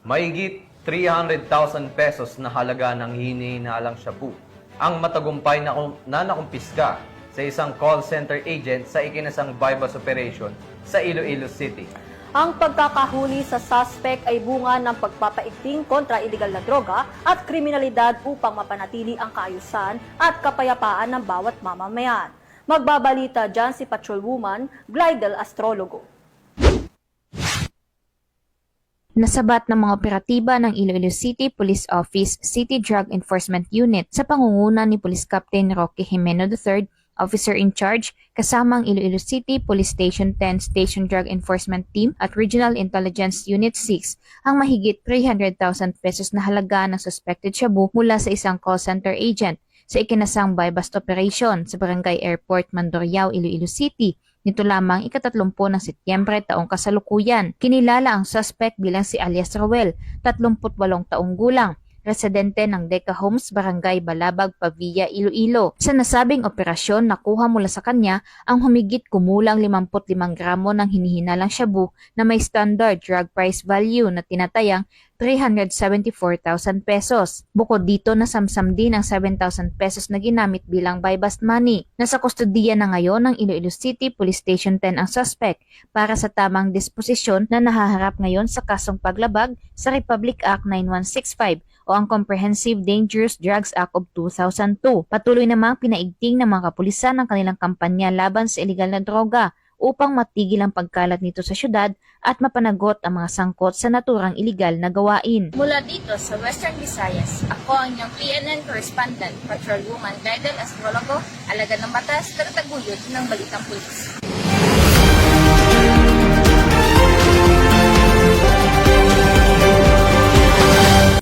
Mahigit 300,000 pesos na halaga ng hinihinalang shabu ang matagumpay na nakumpiska sa isang call center agent sa ikinasang bypass operation sa Iloilo City. Ang pagkakahuli sa suspect ay bunga ng pagpapaigting kontra iligal na droga at kriminalidad upang mapanatili ang kaayusan at kapayapaan ng bawat mamamayan. Magbabalita dyan si Patrolwoman Glidel Astrologo. Nasabat ng mga operatiba ng Iloilo City Police Office City Drug Enforcement Unit sa pangunguna ni Police Captain Roque Jimeno III, Officer in Charge, kasama ang Iloilo City Police Station 10 Station Drug Enforcement Team at Regional Intelligence Unit 6 ang mahigit 300,000 pesos na halaga ng suspected shabu mula sa isang call center agent sa ikinasang buy-bust operation sa Barangay Airport, Mandurriao, Iloilo City. Nito lamang ika-30 ng Setyembre taong kasalukuyan. Kinilala ang suspect bilang si alias Roel, 38 taong gulang, residente ng Deca Homes, Barangay Balabag, Pavia, Iloilo. Sa nasabing operasyon, nakuha mula sa kanya ang humigit kumulang 55 gramo ng hinihinalang shabu na may standard drug price value na tinatayang 374,000 pesos. Bukod dito, nasamsam din ang 7,000 pesos na ginamit bilang buy-bust money. Nasa kustodiya na ngayon ng Iloilo City Police Station 10 ang suspect para sa tamang disposisyon na nahaharap ngayon sa kasong paglabag sa Republic Act 9165 o ang Comprehensive Dangerous Drugs Act of 2002. Patuloy namang pinaigting ng mga kapulisan ang kanilang kampanya laban sa iligal na droga upang matigil ang pagkalat nito sa syudad at mapanagot ang mga sangkot sa naturang iligal na gawain. Mula dito sa Western Visayas, ako ang inyong PNN correspondent, Patrolwoman Glidel Astrologo, alagad ng batas, tagataguyod ng Balitang Pulis.